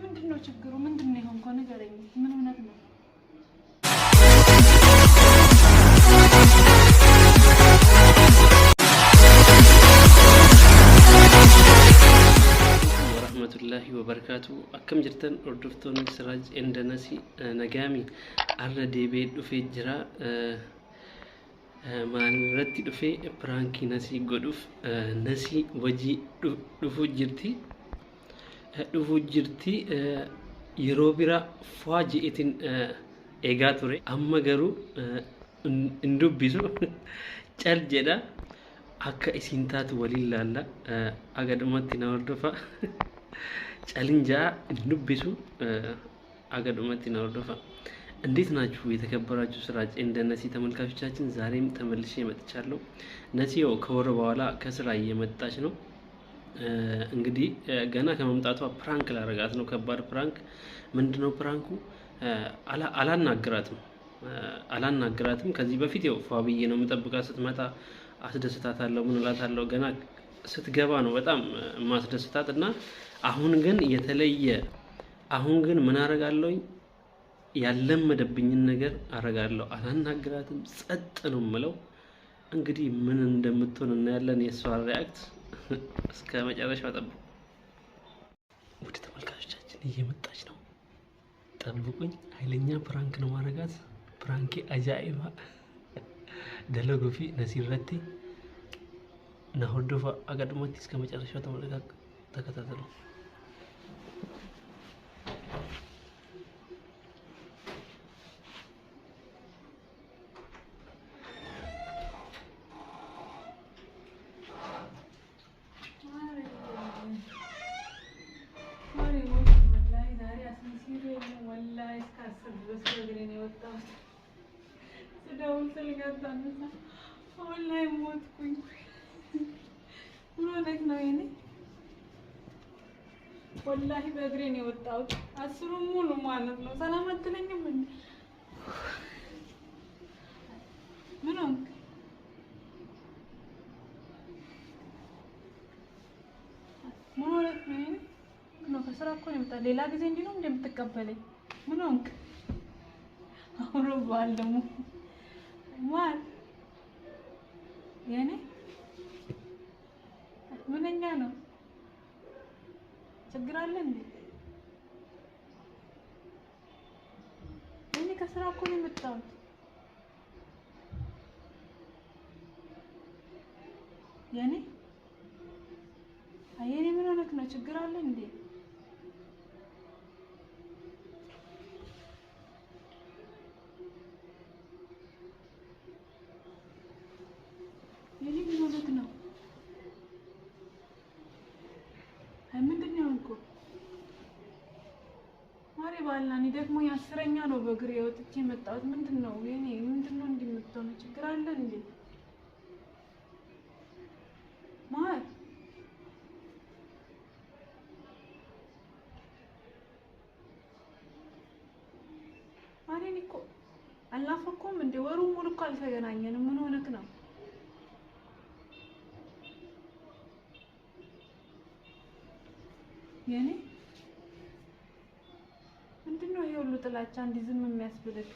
ምንድነው ችግሩ? ምንድነው ይሆን እንኳን ንገረኝ። ምን ሆነህ ነው? ወራህመቱላሂ ወበረካቱ አከም ጅርተን ኦርዶፍቶን ስራጅ እንደነሲ ነጋሚ አረ ዴቤ ዱፌ ጅራ ማልረቲ ዱፌ ፕራንኪ ነሲ ጎዱፍ ነሲ ወጂ ዱፉ ጅርቲ yeroo bira faa ji'eetiin eegaa ture amma garuu hin dubbisu cal jedha akka isiin taatu waliin laalla agadumatti na hordofa calin jaa hin dubbisu agadumatti na hordofa እንዴት ናችሁ የተከበራችሁ ስራጭ እንደነሲ ተመልካቾቻችን ዛሬም ተመልሼ መጥቻለሁ። ነሲዮ ከወር በኋላ ከስራ እየመጣች ነው። እንግዲህ ገና ከመምጣቷ ፕራንክ ላረጋት ነው። ከባድ ፕራንክ ምንድነው ፕራንኩ? አላናግራትም ከዚህ በፊት ያው ፏብዬ ነው የምጠብቃት። ስትመጣ አስደስታታለሁ ምን እላታለሁ። ገና ስትገባ ነው በጣም ማስደስታት እና አሁን ግን የተለየ አሁን ግን ምን አረጋለሁ? ያለመደብኝን ነገር አረጋለሁ። አላናግራትም ጸጥ ነው የምለው። እንግዲህ ምን እንደምትሆን እናያለን። የሷ ሪአክት እስከ መጨረሻው ጠብቁ። ውድ ተመልካቾቻችን እየመጣች ነው፣ ጠብቁኝ። ኃይለኛ ፕራንክ ነው ማረጋት። ፕራንኪ አጃኢባ ደለጎፊ ነሲረቲ ናሆዶፋ አጋድሞቲ እስከ መጨረሻው ተከታተሉ። ወላሂ በእግሬ ነው የወጣሁት። አስሩን ሙሉ ማለት ነው። ሰላም አትለኝም እንዴ? ምን ሆንክ? ምን ሆነህ ነው? ከስራ እኮ ነው የመጣሁት። ሌላ ጊዜ እንዲህ ነው እንደምትቀበለኝ? ምን ሆንክ? አውሮባል ደግሞ ማን የኔ ምንኛ ነው? ችግር አለ እንዴ? እኔ ከስራ እኮ ነው የመጣሁት። የኔ አየኔ ምን ሆነህ ነው? ችግር አለ እንዴ? የኔ ምን ሆነህ ነው? ባላኒ ደግሞ ያስረኛ ነው በእግሬ ወጥቼ መጣሁት። ምንድነው የኔ ምንድነው እንደምትሆነ? ችግር አለ እንዴ? ማለት ማሪኒ እኮ አልናፈኩም እንዴ? ወሩን ሙሉ እኮ አልተገናኘንም። ምን ሆነክ ነው የኔ? ምንድነው ይሄ ሁሉ ጥላቻ እንዲህ ዝም የሚያስብልክ?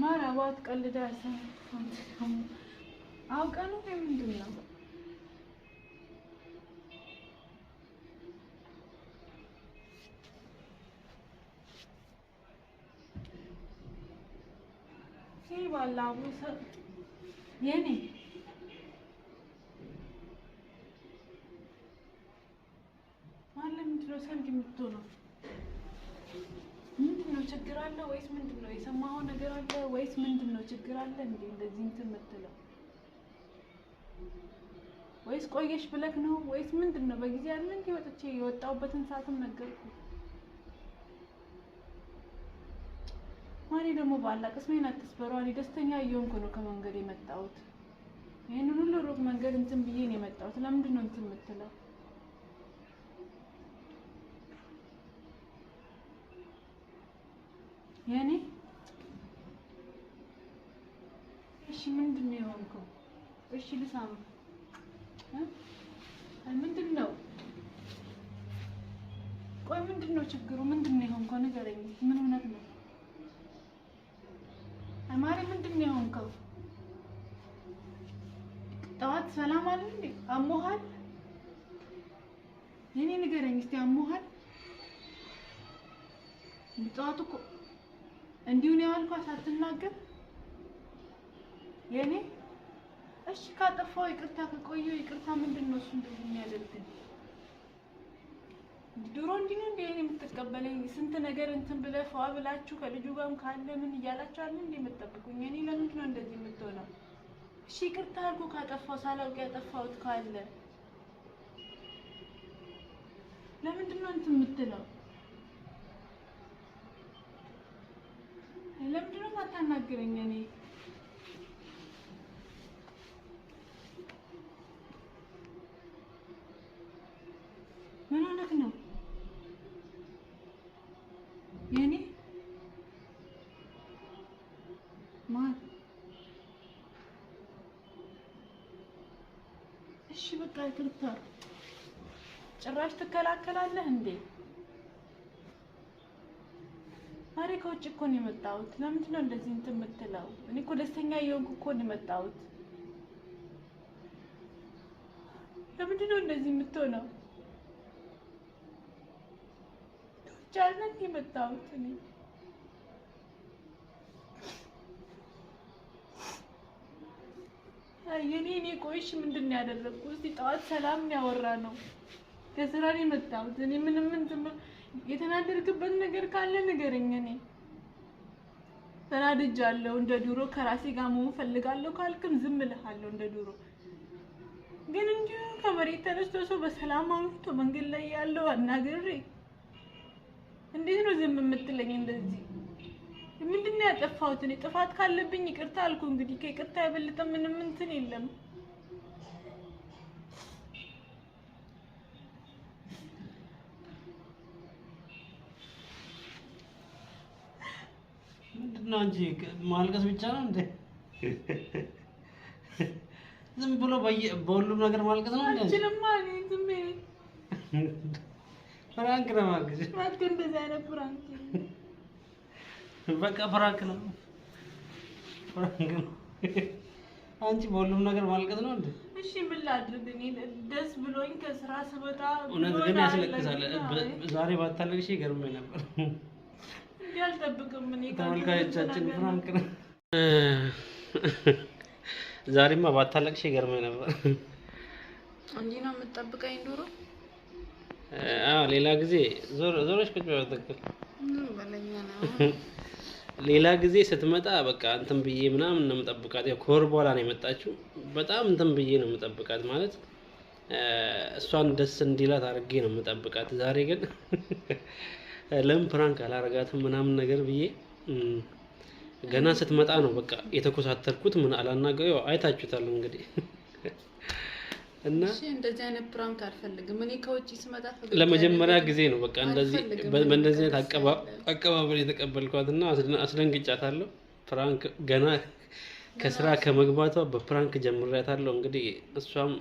ማራባት ቀልዳሰ አውቀኑ ምንድነው? ባላው የኔ ምንድነው ሰንድ የምትሆነው? ምንድነው ችግር አለ ወይስ ምንድነው? የሰማኸው ነገር አለ ወይስ ምንድነው? ችግር አለ እንዴ እንደዚህ እንትን የምትለው? ወይስ ቆየሽ ብለክ ነው ወይስ ምንድነው? በጊዜ አለ እንዴ ወጥቼ የወጣሁበትን ሰዓትም ነገርኩ። ማሪ ደግሞ ባላ ቅስሜን አትስበረው። እኔ ደስተኛ እየሆንኩ ነው ከመንገድ የመጣሁት። ይሄንን ሁሉ ሩቅ መንገድ እንትን ብዬ ነው የመጣሁት። ለምንድን ነው እንትን የምትለው? የኔ እሺ ምንድን ነው የሆንከው? እሺ ልሳም ምንድን ነው? ቆይ ምንድን ነው ችግሩ? ምንድን ነው የሆንከው? ንገረኝ። ምን ሆነህ ነው? ማሪ ምንድን ነው የሆንከው? ጠዋት ሰላም አለ እንዴ? አሞሃል? የኔ ንገረኝ እስቲ አሞሃል? ጠዋት እኮ እንዲሁ ነው ያልኳት ሳትናገር የኔ። እሺ ካጠፋው ይቅርታ ከቆየሁ ይቅርታ ምንድን ነው እሱ እንደዚህ የሚያደርግን? ድሮ እንዲህ ነው እንዴ የምትቀበለኝ? ስንት ነገር እንትን ብለህ ፏ ብላችሁ ከልጁ ጋርም ካለ ምን እያላችሁ አለ እንዴ የምትጠብቁኝ? እኔ ለምንድን ነው እንደዚህ የምትሆነው? እሺ ይቅርታ አልኩ ካጠፋው ሳላውቅ ያጠፋሁት ካለ ለምንድን ነው እንትን የምትለው? ለምንድን ነው የማታናግረኝ? እኔ ምን ሆነህ ነው የኔ? ማን? እሺ በቃ ይቅርታ። ጭራሽ ትከላከላለህ እንዴ? ማሬ ከውጭ እኮ ነው የመጣሁት። ለምንድን ነው እንደዚህ እንትን የምትለው? እኔ እኮ ደስተኛ እየሆንኩ እኮ ነው የመጣሁት። ለምንድን ነው እንደዚህ የምትሆነው? ቻለን የመጣሁት እኔ የኔ ቆይሽ ምንድን ነው ያደረኩት? እስቲ ጠዋት ሰላም ነው ያወራነው። ከስራ ነው የመጣሁት እኔ። ምንም እንትን የተናደድክበት ነገር ካለ ንገረኝ። እኔ ተናድጃለሁ። እንደ ድሮ ከራሴ ጋር መሆን ፈልጋለሁ ካልክም ዝም እልሃለሁ እንደ ድሮ። ግን እንዲሁ ከመሬት ተነስቶ ሰው በሰላም አውርቶ መንገድ ላይ ያለው አናግሬ እንዴት ነው ዝም የምትለኝ? እንደዚህ ምንድን ነው ያጠፋሁት? እኔ ጥፋት ካለብኝ ይቅርታ አልኩ። እንግዲህ ከይቅርታ የበለጠ ምንም እንትን የለም። ምንድን ነው እንጂ ማልቀስ ብቻ ነው እንዴ? ዝም ብሎ በሁሉም ነገር ማልቀስ ነው እንዴ? አንቺንማ እኔ ዝም ፍራንክ ነው ማግዝ ማለት እንደዚህ አይነት ፍራንክ በቃ ፍራንክ ነው። አንቺ በሁሉም ነገር ማልቀስ ነው እንዴ? እሺ ምን ላድርግ? እኔ ደስ ብሎኝ ከስራ ስወጣ እውነት ግን ያስለቅሳል። ዛሬ ባታለቅሽ ይገርመኝ ነበር። እንዴ አልጠብቅም እኔ ተመልካቾቻችን ፍራንክ ነው። ዛሬማ ባታለቅሽ ይገርመኝ ነበር። እንዴ ነው የምትጠብቀኝ ዶሮ? ሌላ ጊዜ ዞሮሽ ቁጭ በይ ተከል በለኛ ነው። ሌላ ጊዜ ስትመጣ በቃ እንትን ብዬ ምናምን ነው የምጠብቃት። ያው ከወር በኋላ ነው የመጣችው። በጣም እንትን ብዬ ነው የምጠብቃት ማለት እሷን ደስ እንዲላት አድርጌ ነው የምጠብቃት። ዛሬ ግን ለምን ፕራንክ አላረጋትም ምናምን ነገር ብዬ ገና ስትመጣ ነው በቃ የተኮሳተርኩት። ምን አላናገረው አይታችሁታል እንግዲህ። እና እሺ እንደዚህ አይነት ፕራንክ አልፈልግም እኔ። ከውጪ ስመጣ ለመጀመሪያ ጊዜ ነው በቃ እንደዚህ በእንደዚህ አይነት አቀባበል የተቀበልኳትና አስደንግጫታለሁ። ፕራንክ ገና ከስራ ከመግባቷ በፕራንክ ጀምሬያታለሁ። እንግዲህ እሷም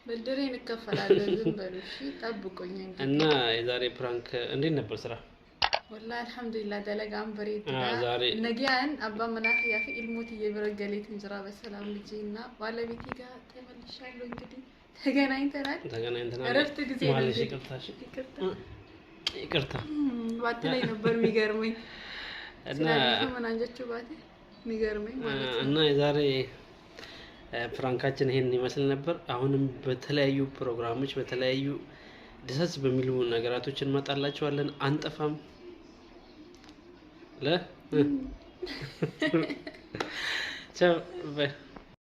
ብድሬን እከፈላለሁ። ዝም በሉ እሺ፣ ጠብቁኝ። እና የዛሬ ፕራንክ እንዴት ነበር ስራ? والله الحمد لله دلقان بريد زاري نجيان أبا مناخ يا في الموت يبرجلي تنجرا بالسلام لجينا ولا بيتي جا تمل الشغل جدي تجانين ترى عرفت جزء معلش يكرتا بعد لي نبر ميجرمي أنا من أنجت شو بعد ميجرمي أنا زاري ፍራንካችን ይሄን ይመስል ነበር። አሁንም በተለያዩ ፕሮግራሞች በተለያዩ ደስ በሚሉ ነገራቶችን እንመጣላችኋለን። አንጠፋም። ቻው